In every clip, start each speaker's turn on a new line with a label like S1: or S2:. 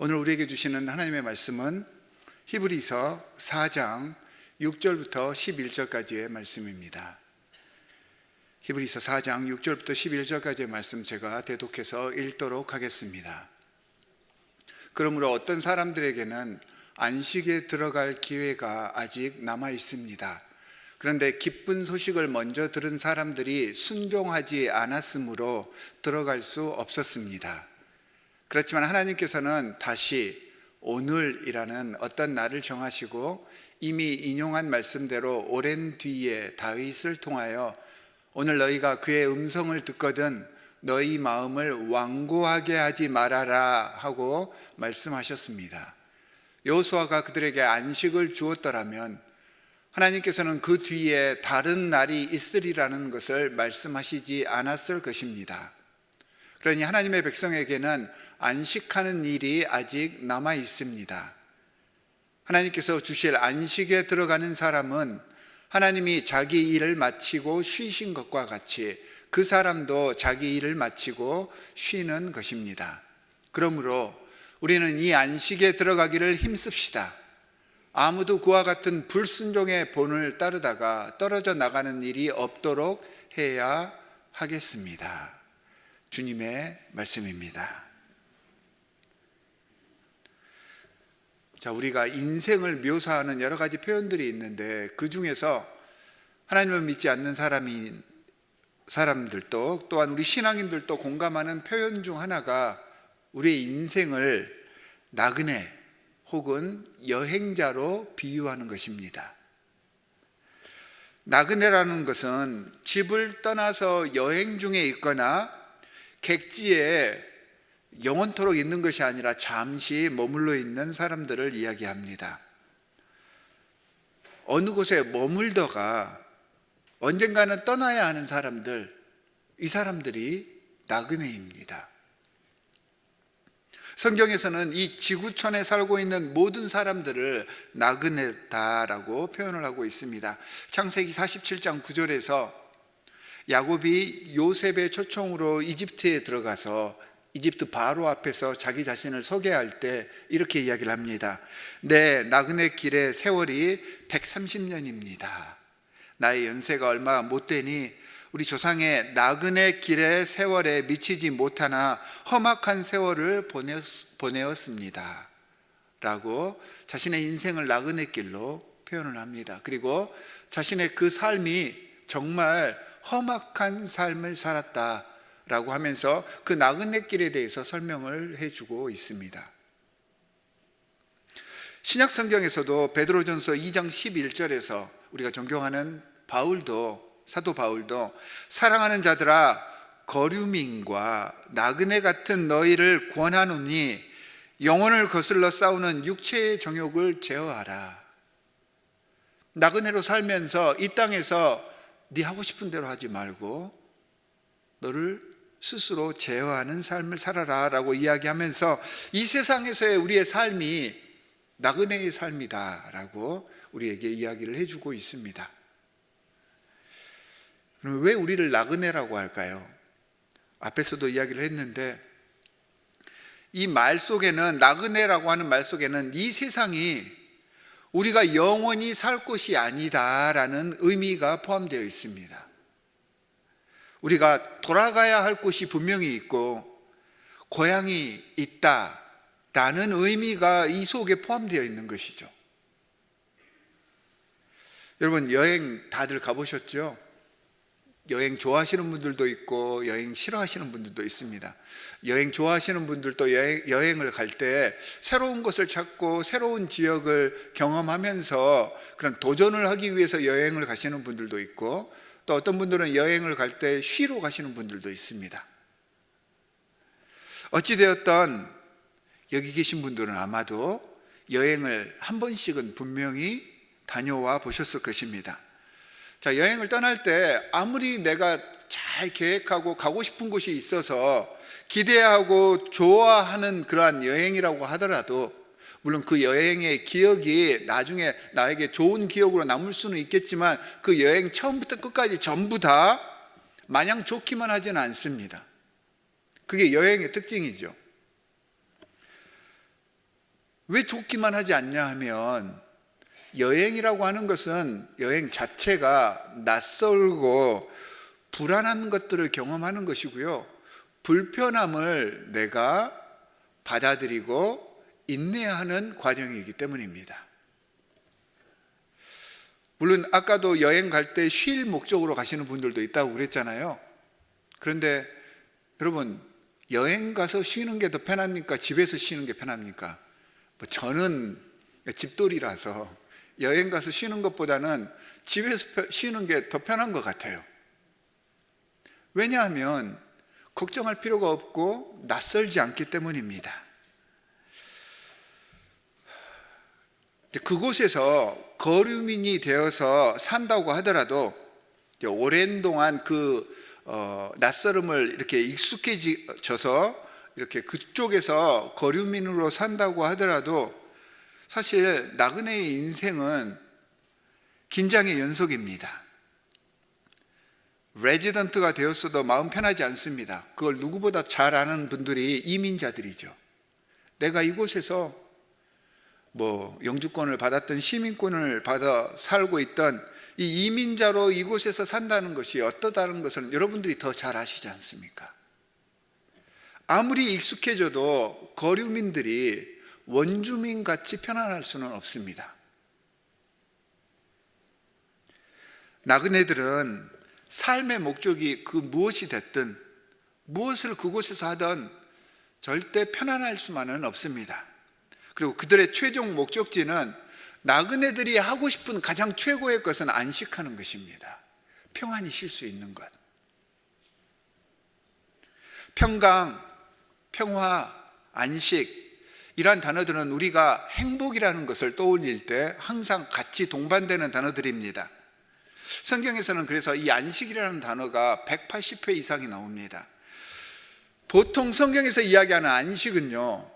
S1: 오늘 우리에게 주시는 하나님의 말씀은 히브리서 4장 6절부터 11절까지의 말씀입니다. 히브리서 4장 6절부터 11절까지의 말씀 제가 대독해서 읽도록 하겠습니다. 그러므로 어떤 사람들에게는 안식에 들어갈 기회가 아직 남아 있습니다. 그런데 기쁜 소식을 먼저 들은 사람들이 순종하지 않았으므로 들어갈 수 없었습니다. 그렇지만 하나님께서는 다시 오늘이라는 어떤 날을 정하시고 이미 인용한 말씀대로 오랜 뒤에 다윗을 통하여 오늘 너희가 그의 음성을 듣거든 너희 마음을 완고하게 하지 말아라 하고 말씀하셨습니다. 여호수아가 그들에게 안식을 주었더라면 하나님께서는 그 뒤에 다른 날이 있으리라는 것을 말씀하시지 않았을 것입니다. 그러니 하나님의 백성에게는 안식하는 일이 아직 남아 있습니다. 하나님께서 주실 안식에 들어가는 사람은 하나님이 자기 일을 마치고 쉬신 것과 같이 그 사람도 자기 일을 마치고 쉬는 것입니다. 그러므로 우리는 이 안식에 들어가기를 힘씁시다. 아무도 그와 같은 불순종의 본을 따르다가 떨어져 나가는 일이 없도록 해야 하겠습니다. 주님의 말씀입니다. 자, 우리가 인생을 묘사하는 여러 가지 표현들이 있는데 그 중에서 하나님을 믿지 않는 사람들도 또한 우리 신앙인들도 공감하는 표현 중 하나가 우리의 인생을 나그네 혹은 여행자로 비유하는 것입니다. 나그네라는 것은 집을 떠나서 여행 중에 있거나 객지에 영원토록 있는 것이 아니라 잠시 머물러 있는 사람들을 이야기합니다. 어느 곳에 머물다가 언젠가는 떠나야 하는 사람들, 이 사람들이 나그네입니다. 성경에서는 이 지구촌에 살고 있는 모든 사람들을 나그네다라고 표현을 하고 있습니다. 창세기 47장 9절에서 야곱이 요셉의 초청으로 이집트에 들어가서 이집트 바로 앞에서 자기 자신을 소개할 때 이렇게 이야기를 합니다. 내 나그네 길의 세월이 130년입니다. 나의 연세가 얼마 못 되니 우리 조상의 나그네 길의 세월에 미치지 못하나 험악한 세월을 보내었습니다 라고 자신의 인생을 나그네 길로 표현을 합니다. 그리고 자신의 그 삶이 정말 험악한 삶을 살았다 라고 하면서 그 나그네 길에 대해서 설명을 해주고 있습니다. 신약 성경에서도 베드로전서 2장 11절에서 우리가 존경하는 사도 바울도 사랑하는 자들아 거류민과 나그네 같은 너희를 권하노니 영혼을 거슬러 싸우는 육체의 정욕을 제어하라. 나그네로 살면서 이 땅에서 네 하고 싶은 대로 하지 말고 너를 스스로 제어하는 삶을 살아라 라고 이야기하면서 이 세상에서의 우리의 삶이 나그네의 삶이다 라고 우리에게 이야기를 해주고 있습니다. 그럼 왜 우리를 나그네라고 할까요? 앞에서도 이야기를 했는데 이 말 속에는, 나그네라고 하는 말 속에는 이 세상이 우리가 영원히 살 곳이 아니다라는 의미가 포함되어 있습니다. 우리가 돌아가야 할 곳이 분명히 있고 고향이 있다라는 의미가 이 속에 포함되어 있는 것이죠. 여러분, 여행 다들 가보셨죠? 여행 좋아하시는 분들도 있고 여행 싫어하시는 분들도 있습니다. 여행 좋아하시는 분들도 여행을 갈 때 새로운 것을 찾고 새로운 지역을 경험하면서 그런 도전을 하기 위해서 여행을 가시는 분들도 있고 또 어떤 분들은 여행을 갈 때 쉬러 가시는 분들도 있습니다. 어찌되었던 여기 계신 분들은 아마도 여행을 한 번씩은 분명히 다녀와 보셨을 것입니다. 자, 여행을 떠날 때 아무리 내가 잘 계획하고 가고 싶은 곳이 있어서 기대하고 좋아하는 그러한 여행이라고 하더라도 물론 그 여행의 기억이 나중에 나에게 좋은 기억으로 남을 수는 있겠지만 그 여행 처음부터 끝까지 전부 다 마냥 좋기만 하지는 않습니다. 그게 여행의 특징이죠. 왜 좋기만 하지 않냐 하면, 여행이라고 하는 것은 여행 자체가 낯설고 불안한 것들을 경험하는 것이고요, 불편함을 내가 받아들이고 인내하는 과정이기 때문입니다. 물론 아까도 여행 갈 때 쉴 목적으로 가시는 분들도 있다고 그랬잖아요. 그런데 여러분, 여행 가서 쉬는 게 더 편합니까? 집에서 쉬는 게 편합니까? 저는 집돌이라서 여행 가서 쉬는 것보다는 집에서 쉬는 게 더 편한 것 같아요. 왜냐하면 걱정할 필요가 없고 낯설지 않기 때문입니다. 그곳에서 거류민이 되어서 산다고 하더라도 오랜 동안 그 낯설음을 이렇게 익숙해져서 이렇게 그쪽에서 거류민으로 산다고 하더라도 사실 나그네의 인생은 긴장의 연속입니다. 레지던트가 되었어도 마음 편하지 않습니다. 그걸 누구보다 잘 아는 분들이 이민자들이죠. 내가 이곳에서 영주권을 받았던 시민권을 받아 살고 있던 이 이민자로 이곳에서 산다는 것이 어떠다는 것을 여러분들이 더 잘 아시지 않습니까? 아무리 익숙해져도 거류민들이 원주민 같이 편안할 수는 없습니다. 나그네들은 삶의 목적이 그 무엇이 됐든 무엇을 그곳에서 하든 절대 편안할 수만은 없습니다. 그리고 그들의 최종 목적지는 나그네들이 하고 싶은 가장 최고의 것은 안식하는 것입니다. 평안히 쉴 수 있는 것. 평강, 평화, 안식, 이러한 단어들은 우리가 행복이라는 것을 떠올릴 때 항상 같이 동반되는 단어들입니다. 성경에서는 그래서 이 안식이라는 단어가 180회 이상이 나옵니다. 보통 성경에서 이야기하는 안식은요,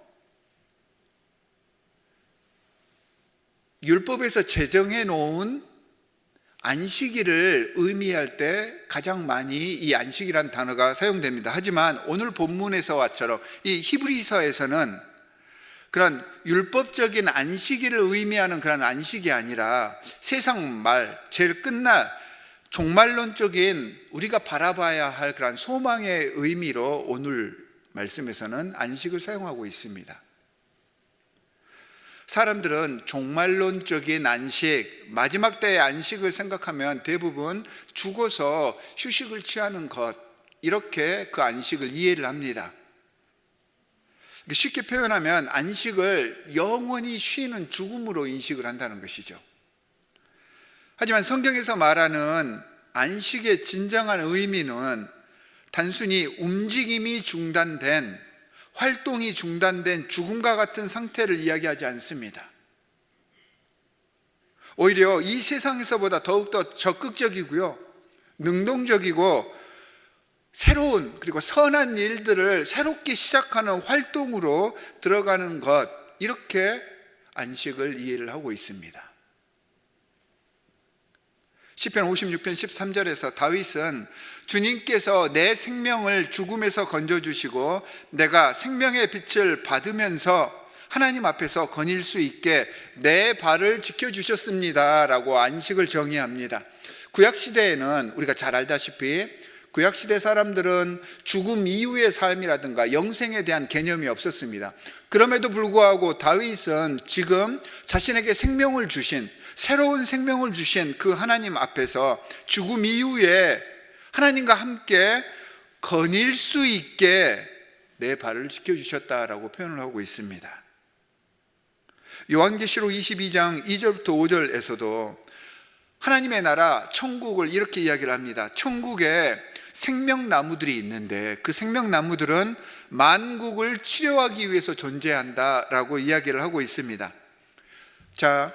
S1: 율법에서 제정해 놓은 안식일을 의미할 때 가장 많이 이 안식이라는 단어가 사용됩니다. 하지만 오늘 본문에서와처럼 이 히브리서에서는 그런 율법적인 안식일을 의미하는 그런 안식이 아니라 세상 말, 제일 끝날 종말론적인 우리가 바라봐야 할 그런 소망의 의미로 오늘 말씀에서는 안식을 사용하고 있습니다. 사람들은 종말론적인 안식, 마지막 때의 안식을 생각하면 대부분 죽어서 휴식을 취하는 것, 이렇게 그 안식을 이해를 합니다. 쉽게 표현하면 안식을 영원히 쉬는 죽음으로 인식을 한다는 것이죠. 하지만 성경에서 말하는 안식의 진정한 의미는 단순히 움직임이 중단된, 활동이 중단된 죽음과 같은 상태를 이야기하지 않습니다. 오히려 이 세상에서보다 더욱더 적극적이고요, 능동적이고 새로운, 그리고 선한 일들을 새롭게 시작하는 활동으로 들어가는 것, 이렇게 안식을 이해를 하고 있습니다. 시편 56편 13절에서 다윗은 주님께서 내 생명을 죽음에서 건져주시고 내가 생명의 빛을 받으면서 하나님 앞에서 거닐 수 있게 내 발을 지켜주셨습니다 라고 안식을 정의합니다. 구약시대에는 우리가 잘 알다시피 구약시대 사람들은 죽음 이후의 삶이라든가 영생에 대한 개념이 없었습니다. 그럼에도 불구하고 다윗은 지금 자신에게 생명을 주신, 새로운 생명을 주신 그 하나님 앞에서 죽음 이후에 하나님과 함께 거닐 수 있게 내 발을 지켜주셨다라고 표현을 하고 있습니다. 요한계시록 22장 2절부터 5절에서도 하나님의 나라 천국을 이렇게 이야기를 합니다. 천국에 생명나무들이 있는데 그 생명나무들은 만국을 치료하기 위해서 존재한다라고 이야기를 하고 있습니다. 자,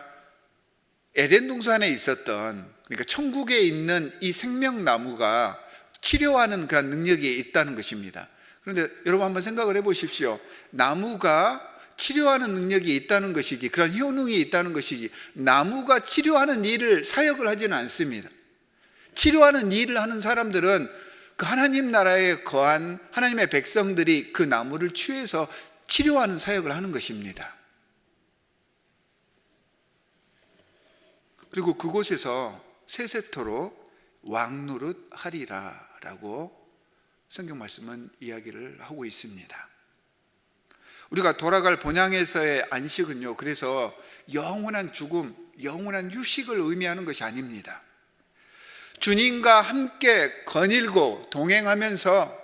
S1: 에덴 동산에 있었던, 그러니까 천국에 있는 이 생명나무가 치료하는 그런 능력이 있다는 것입니다. 그런데 여러분 한번 생각을 해보십시오. 나무가 치료하는 능력이 있다는 것이지, 그런 효능이 있다는 것이지, 나무가 치료하는 일을 사역을 하지는 않습니다. 치료하는 일을 하는 사람들은 그 하나님 나라에 거한 하나님의 백성들이 그 나무를 취해서 치료하는 사역을 하는 것입니다. 그리고 그곳에서 세세토록 왕노릇 하리라 라고 성경 말씀은 이야기를 하고 있습니다. 우리가 돌아갈 본향에서의 안식은요, 그래서 영원한 죽음, 영원한 휴식을 의미하는 것이 아닙니다. 주님과 함께 거닐고 동행하면서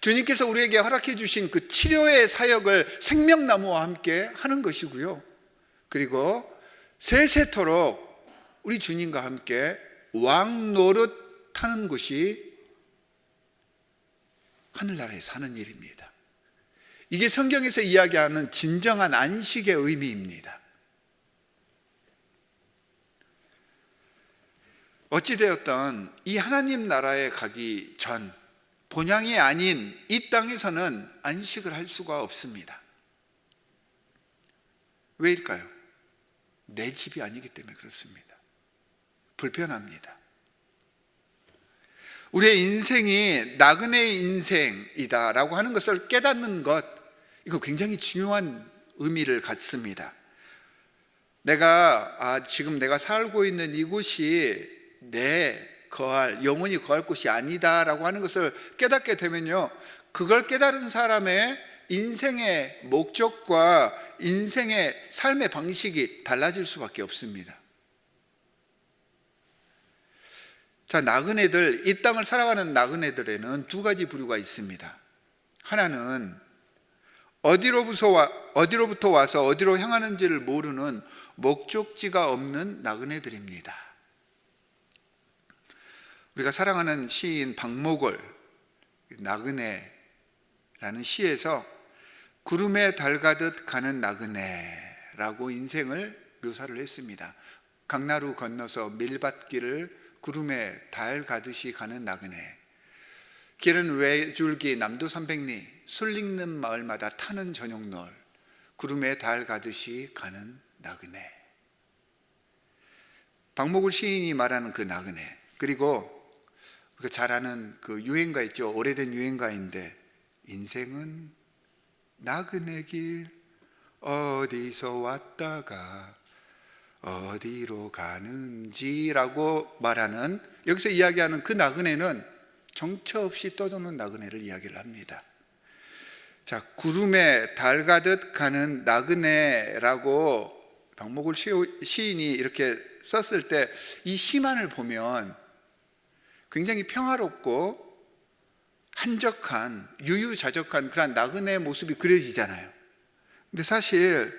S1: 주님께서 우리에게 허락해 주신 그 치료의 사역을 생명나무와 함께 하는 것이고요, 그리고 세세토록 우리 주님과 함께 왕노릇 하는 것이 하늘나라에 사는 일입니다. 이게 성경에서 이야기하는 진정한 안식의 의미입니다. 어찌되었든 이 하나님 나라에 가기 전 본향이 아닌 이 땅에서는 안식을 할 수가 없습니다. 왜일까요? 내 집이 아니기 때문에 그렇습니다. 불편합니다. 우리의 인생이 나그네의 인생이다 라고 하는 것을 깨닫는 것, 이거 굉장히 중요한 의미를 갖습니다. 지금 내가 살고 있는 이곳이 영원히 거할 곳이 아니다 라고 하는 것을 깨닫게 되면요, 그걸 깨달은 사람의 인생의 목적과 인생의 삶의 방식이 달라질 수밖에 없습니다. 자, 나그네들, 이 땅을 살아가는 나그네들에는 두 가지 부류가 있습니다. 하나는 어디로부터 와서 어디로 향하는지를 모르는 목적지가 없는 나그네들입니다. 우리가 사랑하는 시인 박목월 나그네라는 시에서 구름에 달 가듯 가는 나그네라고 인생을 묘사를 했습니다. 강나루 건너서 밀밭길을 구름에 달 가듯이 가는 나그네, 길은 외줄기 남도 300리 술 익는 마을마다 타는 저녁널, 구름에 달 가듯이 가는 나그네. 박목을 시인이 말하는 그 나그네, 그리고 우리가 잘 아는 그 유행가 있죠. 오래된 유행가인데, 인생은 나그네 길 어디서 왔다가 어디로 가는지라고 말하는, 여기서 이야기하는 그 나그네는 정처 없이 떠도는 나그네를 이야기를 합니다. 자, 구름에 달 가듯 가는 나그네라고 박목을 시인이 이렇게 썼을 때 이 시만을 보면 굉장히 평화롭고 한적한, 유유자적한 그런 나그네의 모습이 그려지잖아요. 근데 사실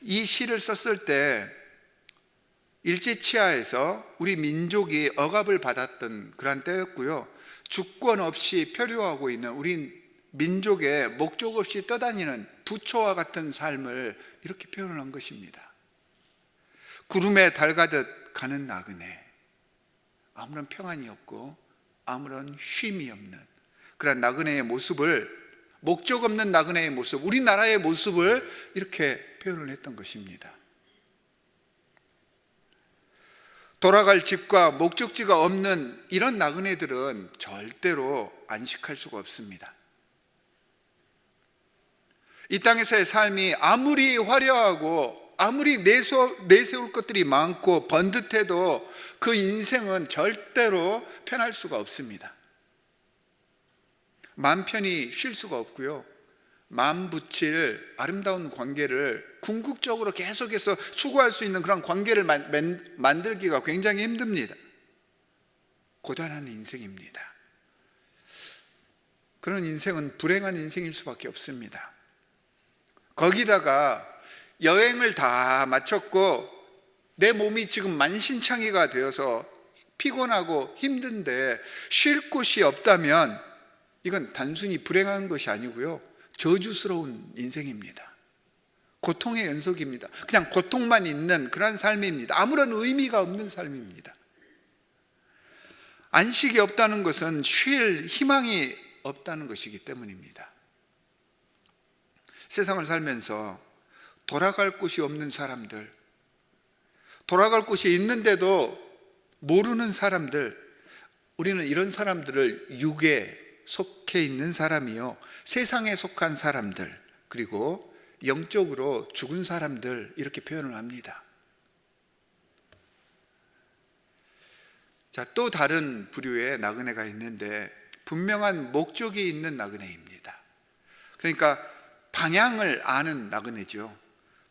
S1: 이 시를 썼을 때 일제치하에서 우리 민족이 억압을 받았던 그런 때였고요, 주권 없이 표류하고 있는 우리 민족의 목적 없이 떠다니는 부초와 같은 삶을 이렇게 표현을 한 것입니다. 구름에 달 가듯 가는 나그네, 아무런 평안이 없고 아무런 쉼이 없는 그런 나그네의 모습을, 목적 없는 나그네의 모습, 우리나라의 모습을 이렇게 표현을 했던 것입니다. 돌아갈 집과 목적지가 없는 이런 나그네들은 절대로 안식할 수가 없습니다. 이 땅에서의 삶이 아무리 화려하고 아무리 내세울 것들이 많고 번듯해도 그 인생은 절대로 편할 수가 없습니다. 마음 편히 쉴 수가 없고요, 마음 붙일 아름다운 관계를 궁극적으로 계속해서 추구할 수 있는 그런 관계를 만들기가 굉장히 힘듭니다. 고단한 인생입니다. 그런 인생은 불행한 인생일 수밖에 없습니다. 거기다가 여행을 다 마쳤고 내 몸이 지금 만신창이가 되어서 피곤하고 힘든데 쉴 곳이 없다면 이건 단순히 불행한 것이 아니고요, 저주스러운 인생입니다. 고통의 연속입니다. 그냥 고통만 있는 그런 삶입니다. 아무런 의미가 없는 삶입니다. 안식이 없다는 것은 쉴 희망이 없다는 것이기 때문입니다. 세상을 살면서 돌아갈 곳이 없는 사람들, 돌아갈 곳이 있는데도 모르는 사람들, 우리는 이런 사람들을 육에 속해 있는 사람이요, 세상에 속한 사람들, 그리고 영적으로 죽은 사람들, 이렇게 표현을 합니다. 자, 또 다른 부류의 나그네가 있는데 분명한 목적이 있는 나그네입니다. 그러니까 방향을 아는 나그네죠.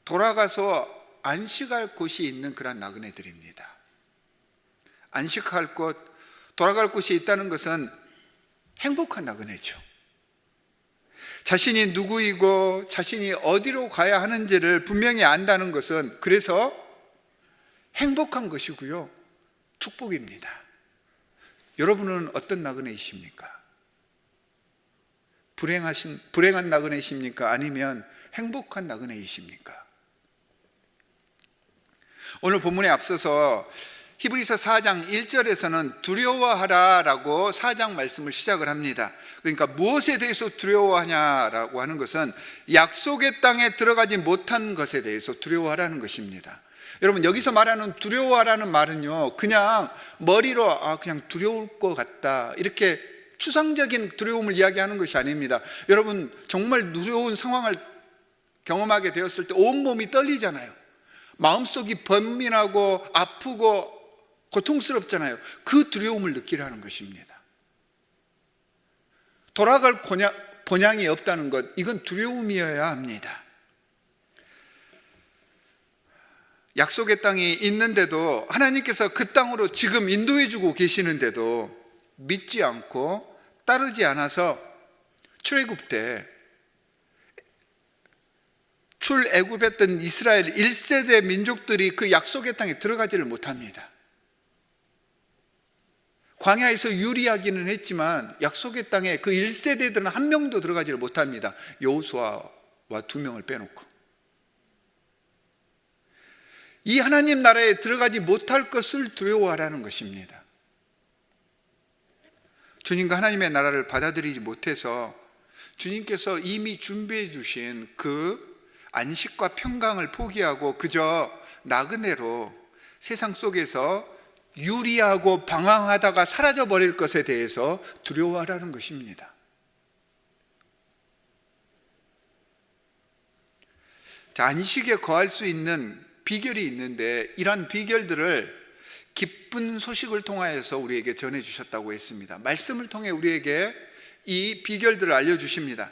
S1: 돌아가서 안식할 곳이 있는 그런 나그네들입니다. 안식할 곳, 돌아갈 곳이 있다는 것은 행복한 나그네죠. 자신이 누구이고 자신이 어디로 가야 하는지를 분명히 안다는 것은 그래서 행복한 것이고요, 축복입니다. 여러분은 어떤 나그네이십니까? 불행한 나그네이십니까? 아니면 행복한 나그네이십니까? 오늘 본문에 앞서서 히브리서 4장 1절에서는 두려워하라라고 4장 말씀을 시작을 합니다. 그러니까 무엇에 대해서 두려워하냐라고 하는 것은 약속의 땅에 들어가지 못한 것에 대해서 두려워하라는 것입니다. 여러분, 여기서 말하는 두려워하라는 말은요, 그냥 머리로 그냥 두려울 것 같다, 이렇게 추상적인 두려움을 이야기하는 것이 아닙니다. 여러분, 정말 두려운 상황을 경험하게 되었을 때 온몸이 떨리잖아요. 마음속이 번민하고 아프고 고통스럽잖아요. 그 두려움을 느끼라는 것입니다. 돌아갈 본향이 없다는 것, 이건 두려움이어야 합니다. 약속의 땅이 있는데도, 하나님께서 그 땅으로 지금 인도해 주고 계시는데도 믿지 않고 따르지 않아서 출애굽 때 출애굽했던 이스라엘 1세대 민족들이 그 약속의 땅에 들어가지를 못합니다. 광야에서 유리하기는 했지만 약속의 땅에 그 1세대들은 한 명도 들어가지를 못합니다. 여호수아와 2명을 빼놓고. 이 하나님 나라에 들어가지 못할 것을 두려워하라는 것입니다. 주님과 하나님의 나라를 받아들이지 못해서 주님께서 이미 준비해 주신 그 안식과 평강을 포기하고 그저 나그네로 세상 속에서 유리하고 방황하다가 사라져버릴 것에 대해서 두려워하라는 것입니다. 자, 안식에 거할 수 있는 비결이 있는데, 이러한 비결들을 기쁜 소식을 통하여서 우리에게 전해주셨다고 했습니다. 말씀을 통해 우리에게 이 비결들을 알려주십니다.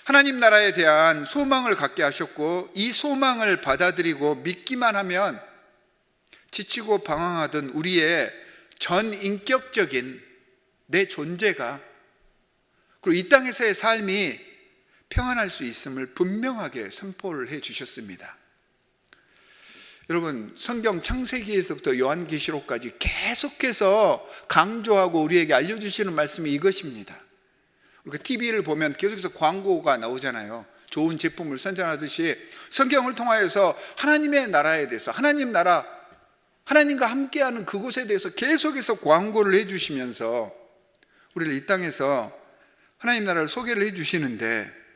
S1: 하나님 나라에 대한 소망을 갖게 하셨고, 이 소망을 받아들이고 믿기만 하면 지치고 방황하던 우리의 전 인격적인 내 존재가, 그리고 이 땅에서의 삶이 평안할 수 있음을 분명하게 선포를 해 주셨습니다. 여러분, 성경 창세기에서부터 요한계시록까지 계속해서 강조하고 우리에게 알려주시는 말씀이 이것입니다. 우리가 TV를 보면 계속해서 광고가 나오잖아요. 좋은 제품을 선전하듯이 성경을 통하여서 하나님의 나라에 대해서, 하나님 나라, 하나님과 함께하는 그곳에 대해서 계속해서 광고를 해주시면서 우리를 이 땅에서 하나님 나라를 소개를 해주시는데,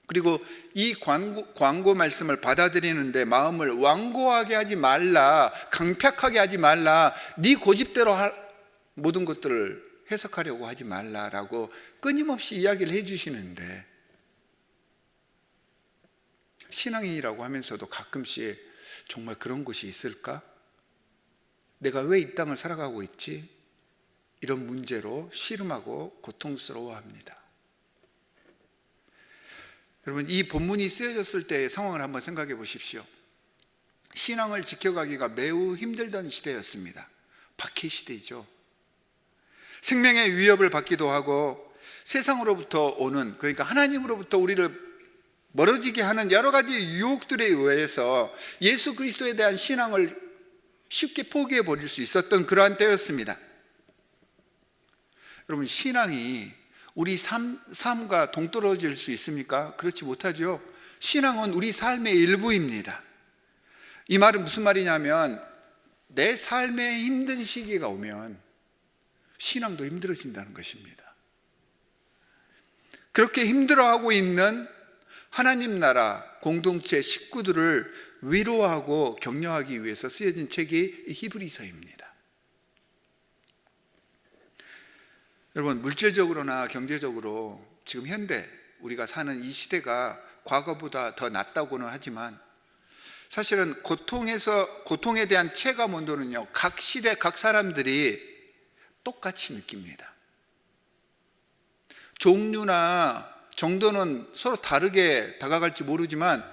S1: 그리고 이 광고 말씀을 받아들이는데 마음을 완고하게 하지 말라, 강팍하게 하지 말라, 네 고집대로 모든 것들을 해석하려고 하지 말라라고 끊임없이 이야기를 해주시는데, 신앙인이라고 하면서도 가끔씩 정말 그런 것이 있을까? 내가 왜 이 땅을 살아가고 있지? 이런 문제로 씨름하고 고통스러워합니다. 여러분, 이 본문이 쓰여졌을 때의 상황을 한번 생각해 보십시오. 신앙을 지켜가기가 매우 힘들던 시대였습니다. 박해 시대이죠. 생명의 위협을 받기도 하고 세상으로부터 오는, 그러니까 하나님으로부터 우리를 멀어지게 하는 여러 가지 유혹들에 의해서 예수 그리스도에 대한 신앙을 쉽게 포기해 버릴 수 있었던 그러한 때였습니다. 여러분, 신앙이 우리 삶과 동떨어질 수 있습니까? 그렇지 못하죠. 신앙은 우리 삶의 일부입니다. 이 말은 무슨 말이냐면, 내 삶에 힘든 시기가 오면 신앙도 힘들어진다는 것입니다. 그렇게 힘들어하고 있는 하나님 나라 공동체 식구들을 위로하고 격려하기 위해서 쓰여진 책이 히브리서입니다. 여러분, 물질적으로나 경제적으로 지금 현대 우리가 사는 이 시대가 과거보다 더 낫다고는 하지만 사실은 고통에 대한 체감 온도는요, 각 시대 각 사람들이 똑같이 느낍니다. 종류나 정도는 서로 다르게 다가갈지 모르지만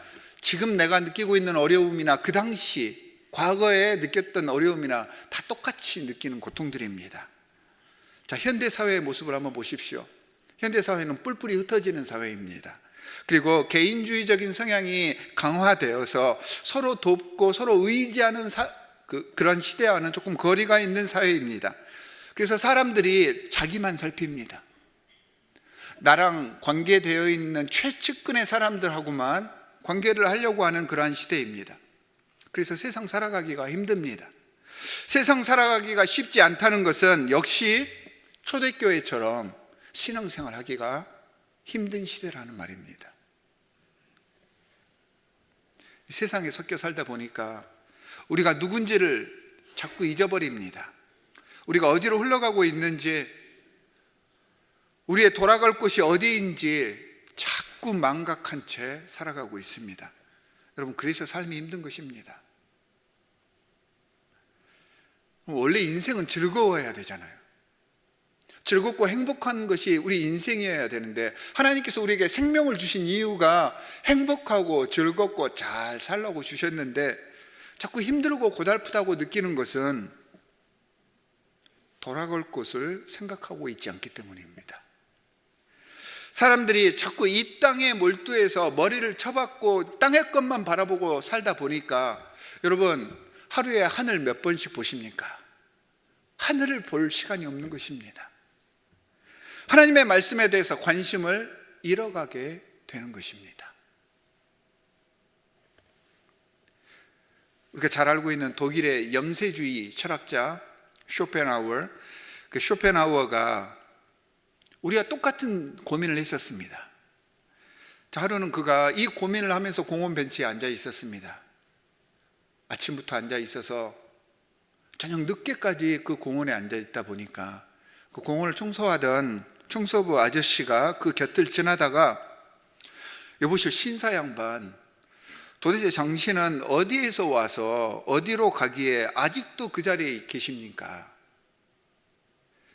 S1: 지금 내가 느끼고 있는 어려움이나 그 당시 과거에 느꼈던 어려움이나 다 똑같이 느끼는 고통들입니다. 자, 현대 사회의 모습을 한번 보십시오. 현대 사회는 뿔뿔이 흩어지는 사회입니다. 그리고 개인주의적인 성향이 강화되어서 서로 돕고 서로 의지하는 그런 시대와는 조금 거리가 있는 사회입니다. 그래서 사람들이 자기만 살핍니다. 나랑 관계되어 있는 최측근의 사람들하고만 관계를 하려고 하는 그러한 시대입니다. 그래서 세상 살아가기가 힘듭니다. 세상 살아가기가 쉽지 않다는 것은 역시 초대교회처럼 신앙생활 하기가 힘든 시대라는 말입니다. 세상에 섞여 살다 보니까 우리가 누군지를 자꾸 잊어버립니다. 우리가 어디로 흘러가고 있는지, 우리의 돌아갈 곳이 어디인지 자꾸 망각한 채 살아가고 있습니다. 여러분, 그래서 삶이 힘든 것입니다. 원래 인생은 즐거워야 되잖아요. 즐겁고 행복한 것이 우리 인생이어야 되는데, 하나님께서 우리에게 생명을 주신 이유가 행복하고 즐겁고 잘 살라고 주셨는데 자꾸 힘들고 고달프다고 느끼는 것은 돌아갈 곳을 생각하고 있지 않기 때문입니다. 사람들이 자꾸 이 땅에 몰두해서 머리를 쳐박고 땅의 것만 바라보고 살다 보니까, 여러분, 하루에 하늘 몇 번씩 보십니까? 하늘을 볼 시간이 없는 것입니다. 하나님의 말씀에 대해서 관심을 잃어가게 되는 것입니다. 우리가 잘 알고 있는 독일의 염세주의 철학자 쇼펜하우어, 그 쇼펜하우어가 우리가 똑같은 고민을 했었습니다. 하루는 그가 이 고민을 하면서 공원 벤치에 앉아 있었습니다. 아침부터 앉아 있어서 저녁 늦게까지 그 공원에 앉아 있다 보니까 그 공원을 청소하던 청소부 아저씨가 그 곁을 지나다가, 여보시오, 신사 양반, 도대체 당신은 어디에서 와서 어디로 가기에 아직도 그 자리에 계십니까?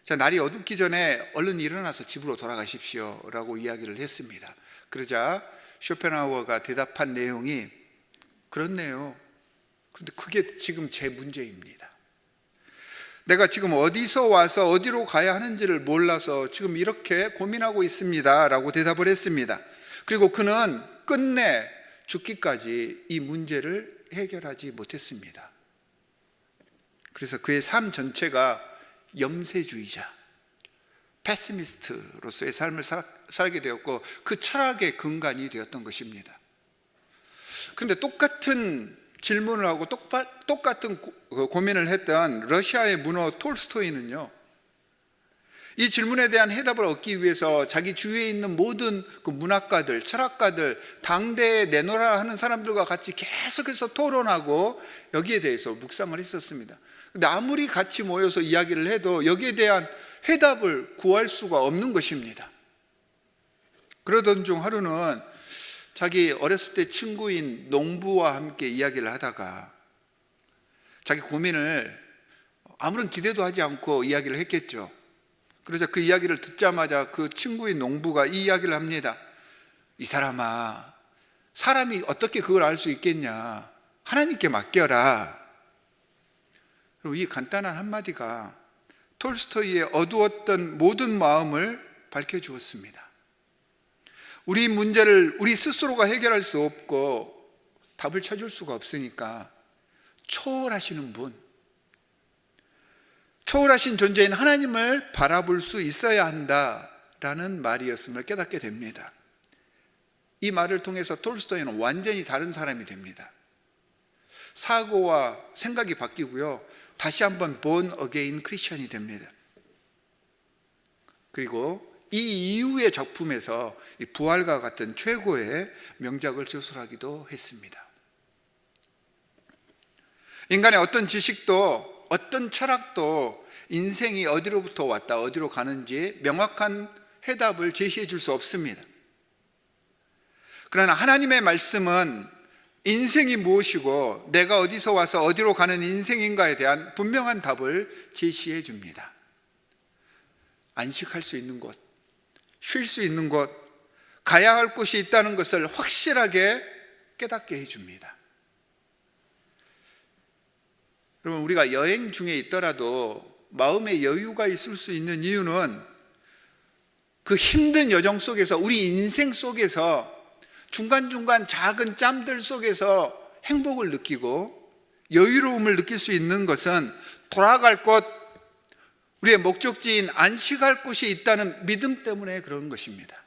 S1: 자, 날이 어둡기 전에 얼른 일어나서 집으로 돌아가십시오 라고 이야기를 했습니다. 그러자 쇼펜하우어가 대답한 내용이, 그렇네요. 그런데 그게 지금 제 문제입니다. 내가 지금 어디서 와서 어디로 가야 하는지를 몰라서 지금 이렇게 고민하고 있습니다 라고 대답을 했습니다. 그리고 그는 끝내 죽기까지 이 문제를 해결하지 못했습니다. 그래서 그의 삶 전체가 염세주의자, 패시미스트로서의 삶을 살게 되었고, 그 철학의 근간이 되었던 것입니다. 그런데 똑같은 질문을 하고 똑같은 고민을 했던 러시아의 문호 톨스토이는요, 이 질문에 대한 해답을 얻기 위해서 자기 주위에 있는 모든 그 문학가들, 철학가들, 당대에 내놓으라 하는 사람들과 같이 계속해서 토론하고 여기에 대해서 묵상을 했었습니다. 근데 아무리 같이 모여서 이야기를 해도 여기에 대한 해답을 구할 수가 없는 것입니다. 그러던 중 하루는 자기 어렸을 때 친구인 농부와 함께 이야기를 하다가 자기 고민을 아무런 기대도 하지 않고 이야기를 했겠죠. 그러자 그 이야기를 듣자마자 그 친구인 농부가 이 이야기를 합니다. 이 사람아, 사람이 어떻게 그걸 알 수 있겠냐? 하나님께 맡겨라. 그리고 이 간단한 한마디가 톨스토이의 어두웠던 모든 마음을 밝혀주었습니다. 우리 문제를 우리 스스로가 해결할 수 없고 답을 찾을 수가 없으니까 초월하시는 분, 초월하신 존재인 하나님을 바라볼 수 있어야 한다라는 말이었음을 깨닫게 됩니다. 이 말을 통해서 톨스토이는 완전히 다른 사람이 됩니다. 사고와 생각이 바뀌고요, 다시 한번 born again 크리스천이 됩니다. 그리고 이 이후의 작품에서 이 부활과 같은 최고의 명작을 저술하기도 했습니다. 인간의 어떤 지식도 어떤 철학도 인생이 어디로부터 왔다 어디로 가는지 명확한 해답을 제시해 줄 수 없습니다. 그러나 하나님의 말씀은 인생이 무엇이고 내가 어디서 와서 어디로 가는 인생인가에 대한 분명한 답을 제시해 줍니다. 안식할 수 있는 곳, 쉴 수 있는 곳, 가야 할 곳이 있다는 것을 확실하게 깨닫게 해줍니다. 여러분, 우리가 여행 중에 있더라도 마음의 여유가 있을 수 있는 이유는 그 힘든 여정 속에서, 우리 인생 속에서 중간중간 작은 짬들 속에서 행복을 느끼고 여유로움을 느낄 수 있는 것은 돌아갈 곳, 우리의 목적지인 안식할 곳이 있다는 믿음 때문에 그런 것입니다.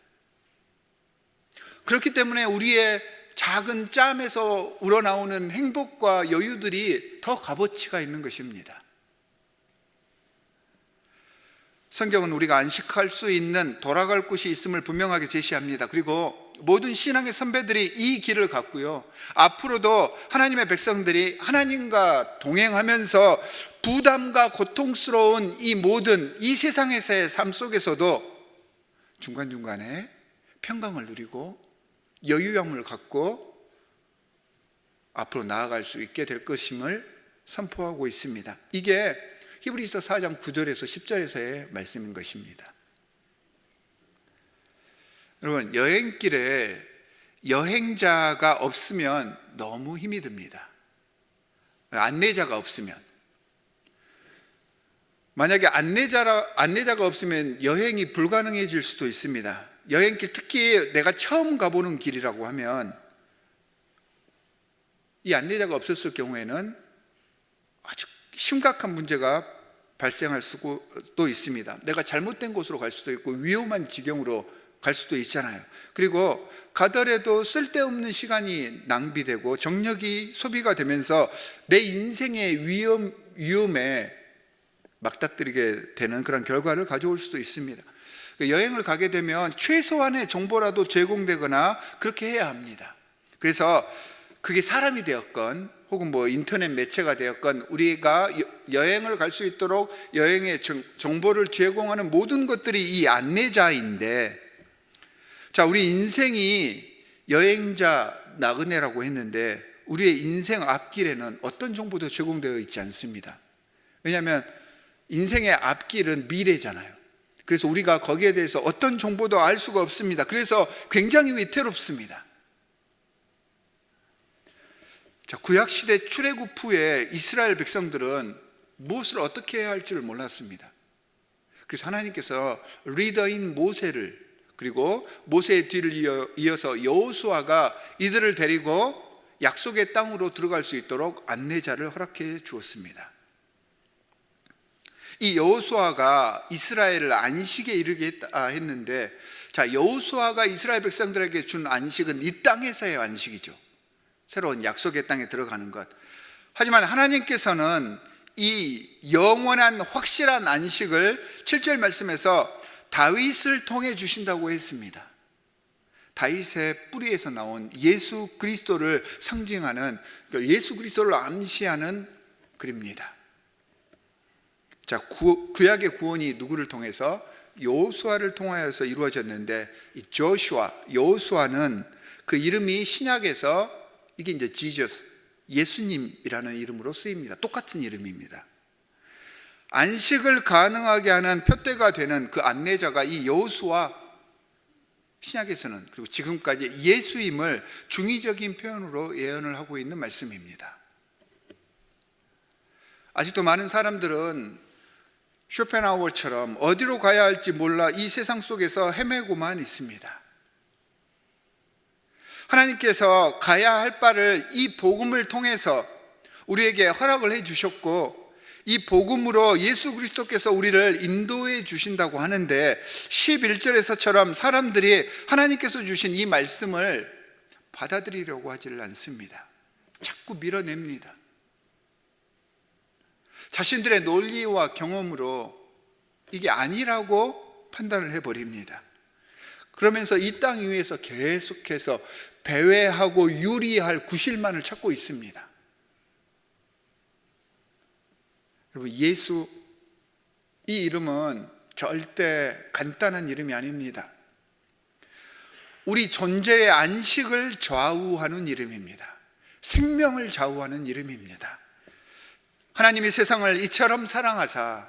S1: 그렇기 때문에 우리의 작은 짬에서 우러나오는 행복과 여유들이 더 값어치가 있는 것입니다. 성경은 우리가 안식할 수 있는 돌아갈 곳이 있음을 분명하게 제시합니다. 그리고 모든 신앙의 선배들이 이 길을 갔고요, 앞으로도 하나님의 백성들이 하나님과 동행하면서 부담과 고통스러운 이 모든 이 세상에서의 삶 속에서도 중간중간에 평강을 누리고 여유함을 갖고 앞으로 나아갈 수 있게 될 것임을 선포하고 있습니다. 이게 히브리서 4장 9절에서 10절에서의 말씀인 것입니다. 여러분, 여행길에 여행자가 없으면 너무 힘이 듭니다. 안내자가 없으면, 만약에 안내자가 없으면 여행이 불가능해질 수도 있습니다. 여행길, 특히 내가 처음 가보는 길이라고 하면 이 안내자가 없었을 경우에는 아주 심각한 문제가 발생할 수도 있습니다. 내가 잘못된 곳으로 갈 수도 있고 위험한 지경으로 갈 수도 있잖아요. 그리고 가더라도 쓸데없는 시간이 낭비되고 정력이 소비가 되면서 내 인생의 위험에 맞닥뜨리게 되는 그런 결과를 가져올 수도 있습니다. 여행을 가게 되면 최소한의 정보라도 제공되거나 그렇게 해야 합니다. 그래서 그게 사람이 되었건 혹은 뭐 인터넷 매체가 되었건 우리가 여행을 갈 수 있도록 여행의 정보를 제공하는 모든 것들이 이 안내자인데, 자, 우리 인생이 여행자 나그네라고 했는데 우리의 인생 앞길에는 어떤 정보도 제공되어 있지 않습니다. 왜냐하면 인생의 앞길은 미래잖아요. 그래서 우리가 거기에 대해서 어떤 정보도 알 수가 없습니다. 그래서 굉장히 위태롭습니다. 자, 구약시대 출애굽 후에 이스라엘 백성들은 무엇을 어떻게 해야 할지를 몰랐습니다. 그래서 하나님께서 리더인 모세를, 그리고 모세의 뒤를 이어서 여호수아가 이들을 데리고 약속의 땅으로 들어갈 수 있도록 안내자를 허락해 주었습니다. 이 여호수아가 이스라엘을 안식에 이르겠다 했는데, 자, 여호수아가 이스라엘 백성들에게 준 안식은 이 땅에서의 안식이죠. 새로운 약속의 땅에 들어가는 것. 하지만 하나님께서는 이 영원한 확실한 안식을 7절 말씀에서 다윗을 통해 주신다고 했습니다. 다윗의 뿌리에서 나온 예수 그리스도를 상징하는, 예수 그리스도를 암시하는 글입니다. 자, 구약의 구원이 누구를 통해서? 여호수아를 통하여서 이루어졌는데, 이 여호수아는 그 이름이 신약에서 이게 이제 지저스, 예수님이라는 이름으로 쓰입니다. 똑같은 이름입니다. 안식을 가능하게 하는 표대가 되는 그 안내자가 이 여호수아, 신약에서는 그리고 지금까지 예수임을 중의적인 표현으로 예언을 하고 있는 말씀입니다. 아직도 많은 사람들은 쇼펜하우어처럼 어디로 가야 할지 몰라 이 세상 속에서 헤매고만 있습니다. 하나님께서 가야 할 바를 이 복음을 통해서 우리에게 허락을 해 주셨고, 이 복음으로 예수 그리스도께서 우리를 인도해 주신다고 하는데 11절에서처럼 사람들이 하나님께서 주신 이 말씀을 받아들이려고 하지를 않습니다. 자꾸 밀어냅니다. 자신들의 논리와 경험으로 이게 아니라고 판단을 해버립니다. 그러면서 이 땅 위에서 계속해서 배회하고 유리할 구실만을 찾고 있습니다. 여러분, 예수, 이 이름은 절대 간단한 이름이 아닙니다. 우리 존재의 안식을 좌우하는 이름입니다. 생명을 좌우하는 이름입니다. 하나님이 세상을 이처럼 사랑하사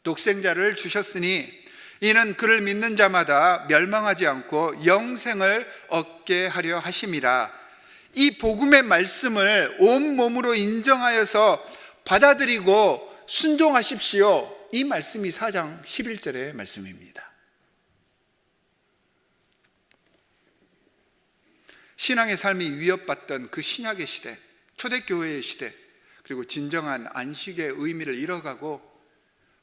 S1: 독생자를 주셨으니 이는 그를 믿는 자마다 멸망하지 않고 영생을 얻게 하려 하심이라. 이 복음의 말씀을 온몸으로 인정하여서 받아들이고 순종하십시오. 이 말씀이 4장 11절의 말씀입니다. 신앙의 삶이 위협받던 그 신약의 시대, 초대교회의 시대, 그리고 진정한 안식의 의미를 잃어가고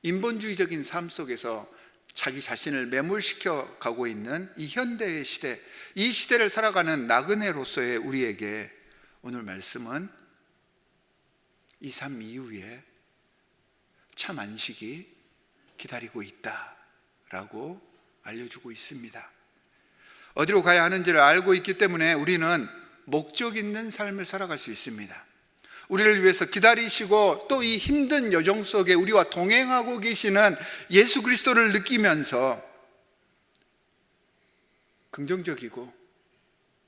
S1: 인본주의적인 삶 속에서 자기 자신을 매몰시켜 가고 있는 이 현대의 시대, 이 시대를 살아가는 나그네로서의 우리에게 오늘 말씀은 이 삶 이후에 참 안식이 기다리고 있다라고 알려주고 있습니다. 어디로 가야 하는지를 알고 있기 때문에 우리는 목적 있는 삶을 살아갈 수 있습니다. 우리를 위해서 기다리시고 또 이 힘든 여정 속에 우리와 동행하고 계시는 예수 그리스도를 느끼면서 긍정적이고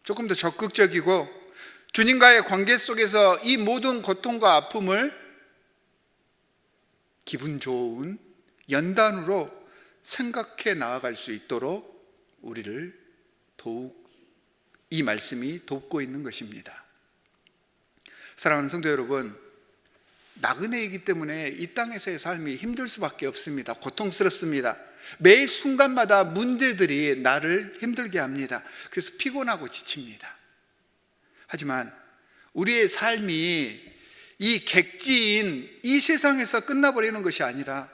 S1: 조금 더 적극적이고 주님과의 관계 속에서 이 모든 고통과 아픔을 기분 좋은 연단으로 생각해 나아갈 수 있도록 우리를 더욱 이 말씀이 돕고 있는 것입니다. 사랑하는 성도 여러분, 나그네이기 때문에 이 땅에서의 삶이 힘들 수밖에 없습니다. 고통스럽습니다. 매 순간마다 문제들이 나를 힘들게 합니다. 그래서 피곤하고 지칩니다. 하지만 우리의 삶이 이 객지인 이 세상에서 끝나버리는 것이 아니라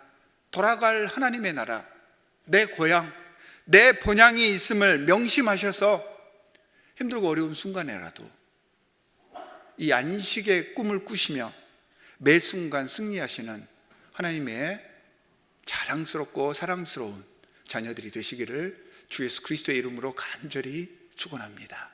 S1: 돌아갈 하나님의 나라, 내 고향, 내 본향이 있음을 명심하셔서 힘들고 어려운 순간에라도 이 안식의 꿈을 꾸시며 매 순간 승리하시는 하나님의 자랑스럽고 사랑스러운 자녀들이 되시기를 주 예수 그리스도의 이름으로 간절히 축원합니다.